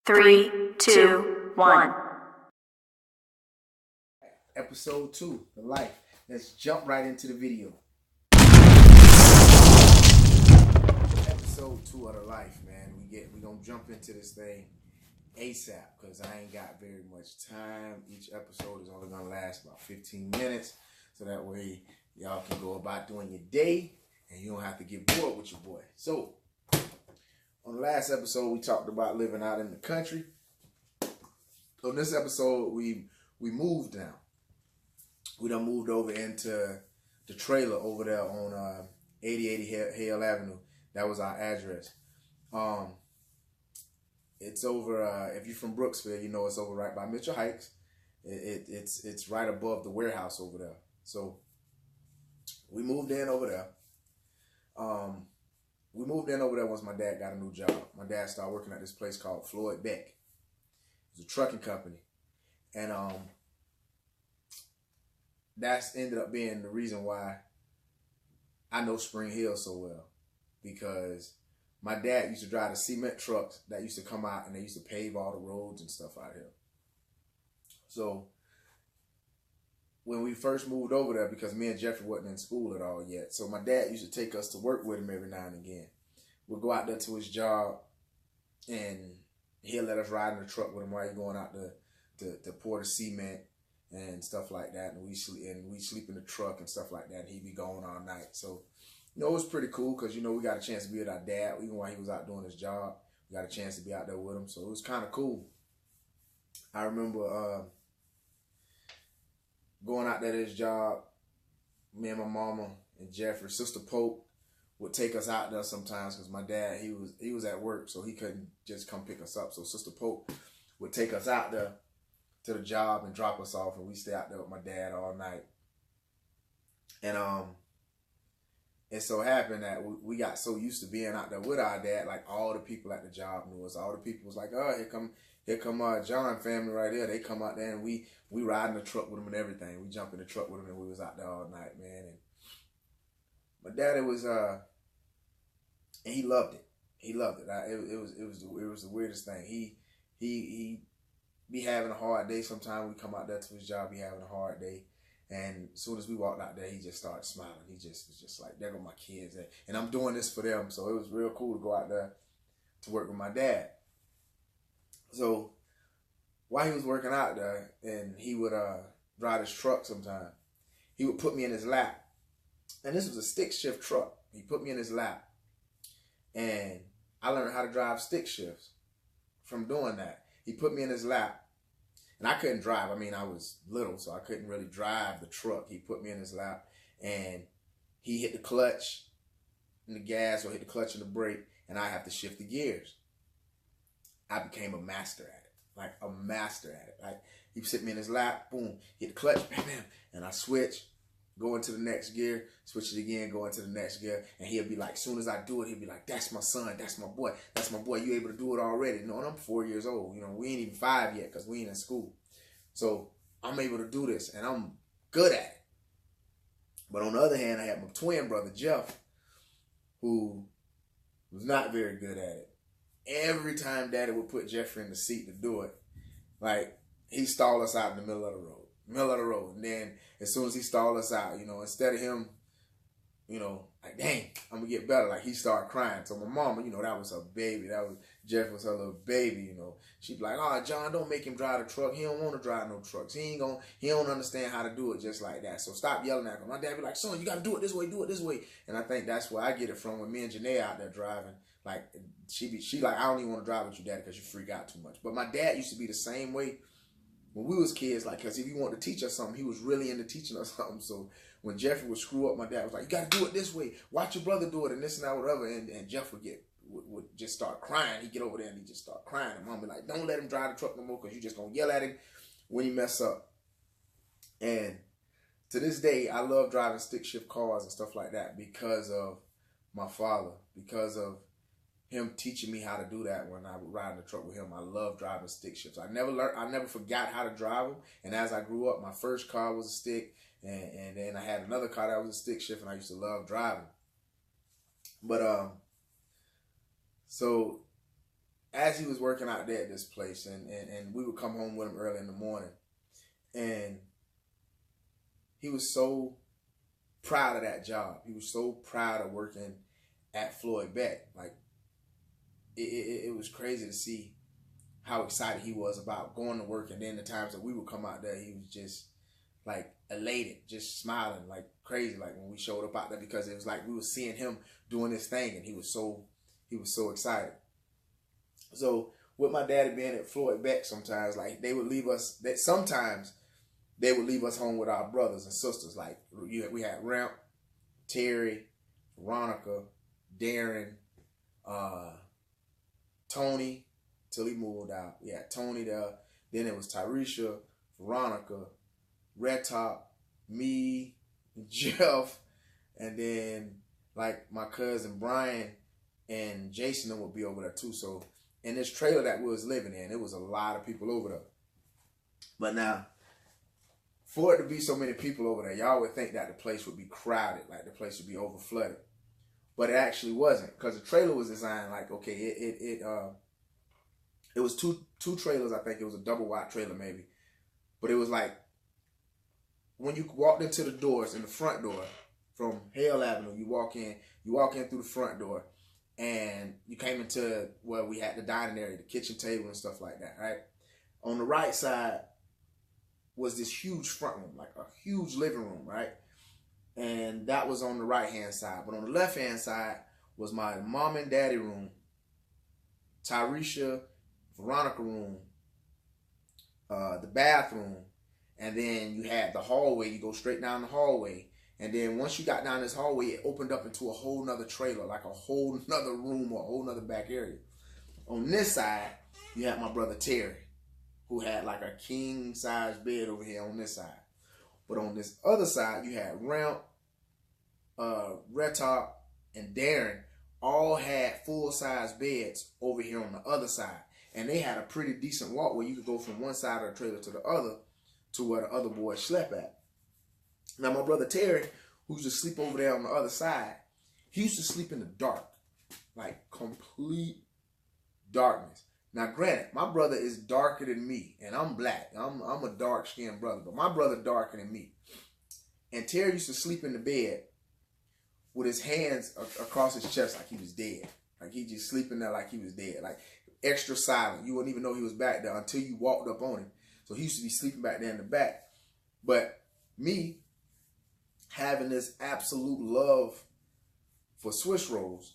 3, 2, 1. Episode 2, The Life. Let's jump right into the video. Episode 2 of The Life, man. We gonna jump into this thing ASAP because I ain't got very much time. Each episode is only gonna last about 15 minutes, so that way y'all can go about doing your day and you don't have to get bored with your boy. So, on the last episode, we talked about living out in the country. On this episode, we moved now. We done moved over into the trailer over there on 8080 Hale Avenue. That was our address. It's over, if you're from Brooksville, you know it's over right by Mitchell Heights. It's right above the warehouse over there. So we moved in over there. We moved in over there once my dad got a new job. My dad started working at this place called Floyd Beck. It's a trucking company. And that's ended up being the reason why I know Spring Hill so well. Because my dad used to drive the cement trucks that used to come out and they used to pave all the roads and stuff out here. So when we first moved over there, because me and Jeffrey wasn't in school at all yet, so my dad used to take us to work with him every now and again. We'd go out there to his job and he'll let us ride in the truck with him while he's going out to pour the cement and stuff like that. And we sleep in the truck and stuff like that. And he'd be gone all night. So, you know, it was pretty cool because, you know, we got a chance to be with our dad. Even while he was out doing his job, we got a chance to be out there with him. So it was kind of cool. I remember going out there to his job, me and my mama and Jeffrey, Sister Pope would take us out there sometimes because my dad, he was at work, so he couldn't just come pick us up. So Sister Pope would take us out there to the job and drop us off, and we stay out there with my dad all night. And it so happened that we got so used to being out there with our dad, like all the people at the job knew us. All the people was like, oh, here come John family right here. They come out there and we ride in the truck with them and everything. We jump in the truck with them and we was out there all night, man. And my daddy was and he loved it. He loved it. It was the weirdest thing. He be having a hard day. Sometimes we come out there to his job, he having a hard day. And as soon as we walked out there, he just started smiling. He just was just like, there go my kids. And I'm doing this for them. So it was real cool to go out there to work with my dad. So while he was working out there and he would drive his truck sometime, he would put me in his lap. And this was a stick shift truck. He put me in his lap. And I learned how to drive stick shifts from doing that. He put me in his lap. And I couldn't drive. I mean, I was little, so I couldn't really drive the truck. He put me in his lap, and he hit the clutch and the gas, or hit the clutch and the brake, and I have to shift the gears. I became a master at it, like a master at it. Like he sit me in his lap, boom, hit the clutch, bam, bam, and I switch, go into the next gear, switch it again, go into the next gear, and he'll be like, as soon as I do it, he'll be like, that's my son, that's my boy, you able to do it already. No, and I'm 4 years old, you know, we ain't even 5 yet, because we ain't in school. So I'm able to do this, and I'm good at it. But on the other hand, I had my twin brother, Jeff, who was not very good at it. Every time Daddy would put Jeffrey in the seat to do it, like, he stalled us out in the middle of the road. And then as soon as he stalled us out, you know, instead of him, you know, like, dang, I'm gonna get better, like, he started crying. So my mama, you know, that was her baby. Jeff was her little baby, you know. She'd be like, oh, John, don't make him drive the truck. He don't want to drive no trucks. He don't understand how to do it just like that. So stop yelling at him. My dad be like, son, you gotta do it this way. And I think that's where I get it from when me and Janae out there driving. Like, she like, I don't even want to drive with you, Daddy, because you freak out too much. But my dad used to be the same way when we was kids, like, because if he wanted to teach us something, he was really into teaching us something. So when Jeffrey would screw up, my dad was like, you got to do it this way. Watch your brother do it and this and that, whatever. And Jeff would just start crying. He'd get over there and he'd just start crying. And Mom would be like, don't let him drive the truck no more because you're just going to yell at him when he mess up. And to this day, I love driving stick shift cars and stuff like that because of my father, because of him teaching me how to do that when I would ride in the truck with him. I love driving stick shifts. I never forgot how to drive them. And as I grew up, my first car was a stick. And then I had another car that was a stick shift, and I used to love driving. But so as he was working out there at this place, and we would come home with him early in the morning, and he was so proud of that job. He was so proud of working at Floyd Beck. Like, it was crazy to see how excited he was about going to work. And then the times that we would come out there, he was just like elated, just smiling like crazy. Like when we showed up out there, because it was like we were seeing him doing this thing, and he was so excited. So with my daddy being at Floyd Beck, sometimes like they would leave us. Sometimes they would leave us home with our brothers and sisters. Like we had Ramp, Terry, Veronica, Darren, Tony, till he moved out. We had Tony there. Then it was Tyresha, Veronica, Red Top, me, Jeff, and then like my cousin Brian and Jason would be over there too. So in this trailer that we was living in, it was a lot of people over there. But now, for it to be so many people over there, y'all would think that the place would be crowded, like the place would be over flooded. But it actually wasn't, because the trailer was designed like, okay, it was two trailers. I think it was a double wide trailer maybe, but it was like when you walked into the doors, in the front door from Hale Avenue, you walk in through the front door, and you came into where we had the dining area, the kitchen table and stuff like that, right? On the right side was this huge front room, like a huge living room, right? And that was on the right-hand side. But on the left-hand side was my mom and daddy room, Tyresha, Veronica room, the bathroom, and then you had the hallway. You go straight down the hallway. And then once you got down this hallway, it opened up into a whole nother trailer, like a whole nother room or a whole nother back area. On this side, you had my brother Terry, who had like a king-size bed over here on this side. But on this other side, you had Ramp, Red Top, and Darren all had full-size beds over here on the other side. And they had a pretty decent walk where you could go from one side of the trailer to the other to where the other boys slept at. Now, my brother Terry, who used to sleep over there on the other side, he used to sleep in the dark, like complete darkness. Now, granted, my brother is darker than me, and I'm black. I'm a dark-skinned brother, but my brother darker than me. And Terry used to sleep in the bed with his hands across his chest like he was dead. Like he just sleeping there like he was dead. Like extra silent. You wouldn't even know he was back there until you walked up on him. So he used to be sleeping back there in the back. But me, having this absolute love for Swiss rolls,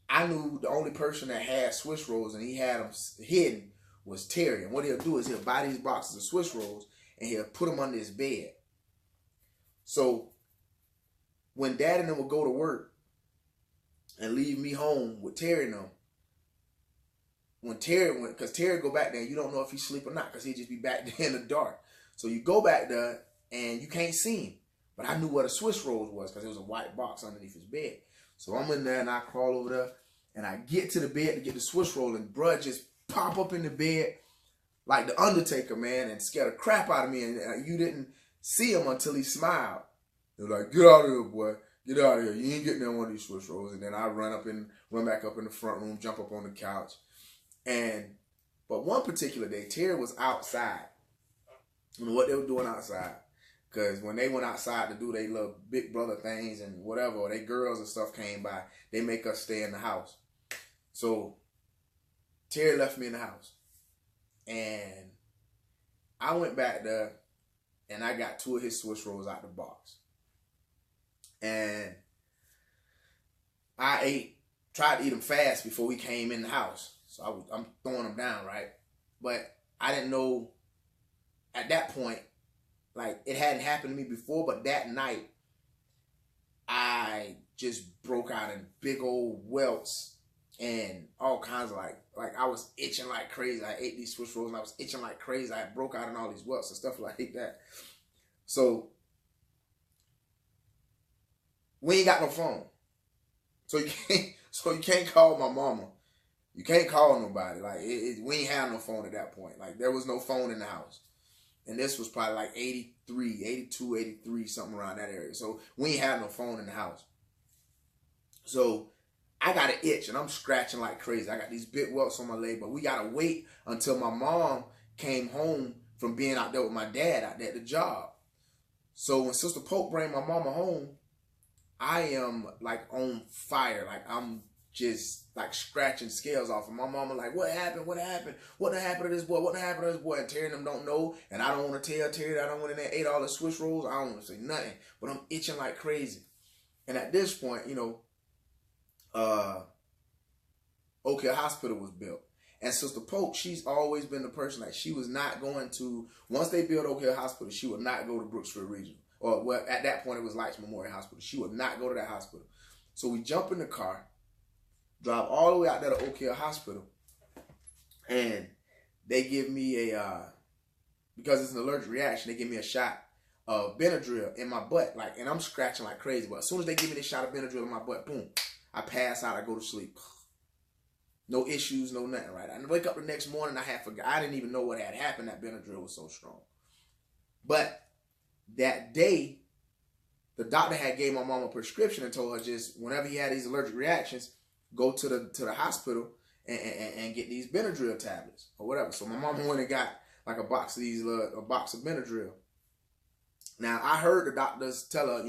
I knew the only person that had Swiss rolls and he had them hidden was Terry. And what he'll do is he'll buy these boxes of Swiss rolls and he'll put them under his bed. So when Dad and them would go to work and leave me home with Terry and them, when Terry went, because Terry go back there, you don't know if he's asleep or not, because he'd just be back there in the dark. So you go back there and you can't see him. But I knew what a Swiss rolls was because it was a white box underneath his bed. So I'm in there and I crawl over there and I get to the bed to get the Swiss roll, and bruh just pop up in the bed like the Undertaker, man, and scare the crap out of me. And you didn't see him until he smiled. They were like, "Get out of here, boy. Get out of here. You ain't getting in one of these Swiss rolls." And then I run back up in the front room, jump up on the couch. But one particular day, Terry was outside. You know what they were doing outside? Because when they went outside to do their little big brother things and whatever, or they girls and stuff came by, they make us stay in the house. So Terry left me in the house. And I went back there and I got 2 of his Swiss rolls out the box. And I tried to eat them fast before he came in the house. So I'm throwing them down, right? But I didn't know at that point, like, it hadn't happened to me before, but that night, I just broke out in big old welts and all kinds of like I was itching like crazy. I ate these Swiss rolls and I was itching like crazy. I broke out in all these welts and stuff like that. So we ain't got no phone. So you can't call my mama. You can't call nobody. Like we ain't have no phone at that point. Like there was no phone in the house. And this was probably like 83, 82, 83, something around that area. So we ain't have no phone in the house. So I got an itch and I'm scratching like crazy. I got these big welts on my leg, but we got to wait until my mom came home from being out there with my dad out there at the job. So when Sister Pope bring my mama home, I am like on fire. Like I'm just like scratching scales off. And my mama like, what happened? What happened? What done happened to this boy? What done happened to this boy? And Terry and them don't know. And I don't want to tell Terry that I went in there and ate all the Swiss rolls. I don't want to say nothing. But I'm itching like crazy. And at this point, you know, Oak Hill Hospital was built. And Sister Pope, she's always been the person that she was not going to, once they built Oak Hill Hospital, she would not go to Brooksville Regional. Or well, at that point it was Lights Memorial Hospital. She would not go to that hospital. So we jump in the car, drive all the way out there to Oak Hill Hospital, and they give me a, because it's an allergic reaction, they give me a shot of Benadryl in my butt, like, and I'm scratching like crazy. But as soon as they give me this shot of Benadryl in my butt, boom, I pass out, I go to sleep. No issues, no nothing, right? I wake up the next morning, I didn't even know what had happened. That Benadryl was so strong. But that day, the doctor had gave my mom a prescription and told her just whenever he had these allergic reactions, go to the hospital and get these Benadryl tablets or whatever. So my mom went and got like a box of Benadryl. Now I heard the doctors tell her,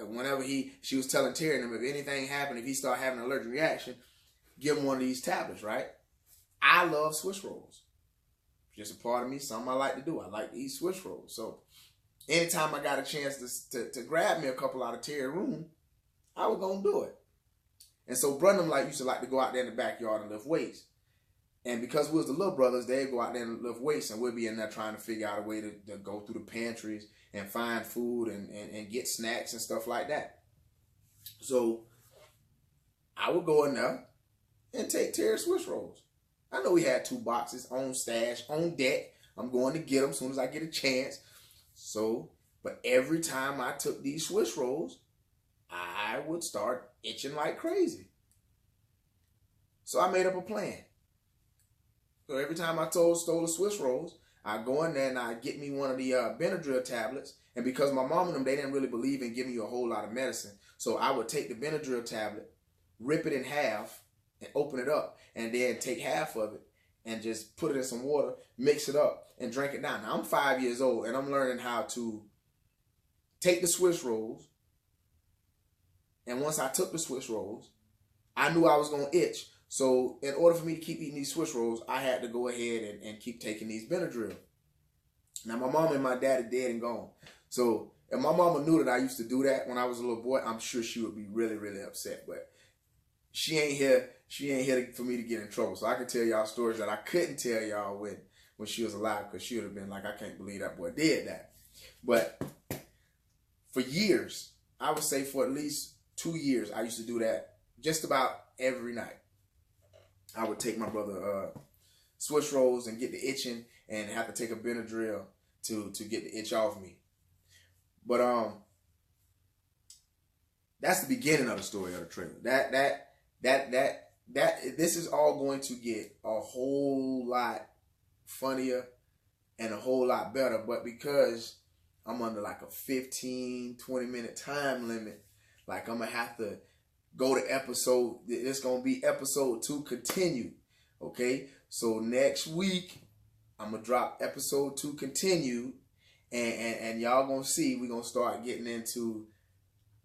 whenever she was telling Terry and him, if anything happened, if he started having an allergic reaction, give him one of these tablets, right? I love Swiss rolls. Just a part of me, something I like to do. I like to eat Swiss rolls. So anytime I got a chance to grab me a couple out of Terry's room, I was going to do it. And so Brandon used to like to go out there in the backyard and lift weights. And because we was the little brothers, they'd go out there and lift weights, and we'd be in there trying to figure out a way to go through the pantries and find food and get snacks and stuff like that. So I would go in there and take Terry's Swiss rolls. I know we had 2 boxes on stash, on deck. I'm going to get them as soon as I get a chance. So, but every time I took these Swiss rolls, I would start itching like crazy. So I made up a plan. So every time I stole the Swiss rolls, I go in there and I get me one of the Benadryl tablets. And because my mom and them, they didn't really believe in giving you a whole lot of medicine. So I would take the Benadryl tablet, rip it in half, and open it up, and then take half of it and just put it in some water, mix it up, and drink it down. Now, I'm 5 years old, and I'm learning how to take the Swiss rolls, and once I took the Swiss rolls, I knew I was going to itch. So in order for me to keep eating these Swiss rolls, I had to go ahead and keep taking these Benadryl. Now, my mom and my dad are dead and gone. So if my mama knew that I used to do that when I was a little boy, I'm sure she would be really, really upset. But she ain't here for me to get in trouble. So I can tell y'all stories that I couldn't tell y'all when she was alive, because she would have been like, I can't believe that boy did that. But for years, I would say for at least 2 years, I used to do that just about every night. I would take my brother Swiss rolls and get the itching and have to take a Benadryl to get the itch off me. But that's the beginning of the story of the trailer. This is all going to get a whole lot funnier and a whole lot better. But because I'm under like a 15, 20 minute time limit, like I'm going to have to go to episode, it's going to be episode 2 continued. Okay. So next week, I'm going to drop episode 2 continued, and y'all going to see, we're going to start getting into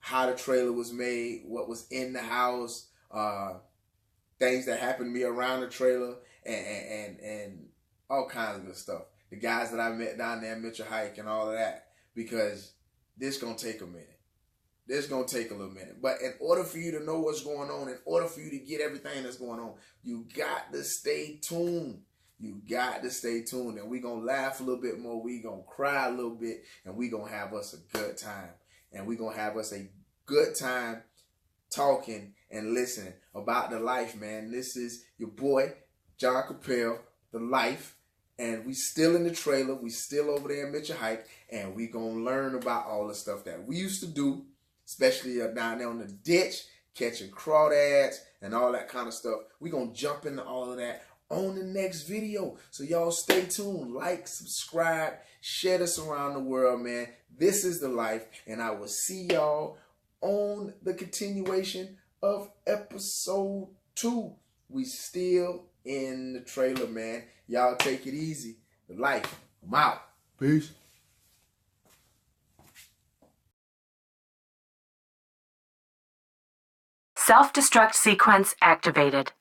how the trailer was made, what was in the house, things that happened to me around the trailer, and all kinds of good stuff. The guys that I met down there in Mitchell Hike and all of that, because this going to take a minute. This going to take a little minute. But in order for you to know what's going on, in order for you to get everything that's going on, you got to stay tuned. You got to stay tuned. And we're going to laugh a little bit more. We're going to cry a little bit. And we're going to have us a good time. And we're going to have us a good time talking and listening about the life, man. This is your boy, John Capel, The Life. And we still in the trailer. We still over there in Mitchell Hike. And we going to learn about all the stuff that we used to do, especially down there on the ditch, catching crawdads and all that kind of stuff. We're going to jump into all of that on the next video. So y'all stay tuned. Like, subscribe, share this around the world, man. This is The Life, and I will see y'all on the continuation of episode 2. We still in the trailer, man. Y'all take it easy. The life. I'm out. Peace. Self-destruct sequence activated.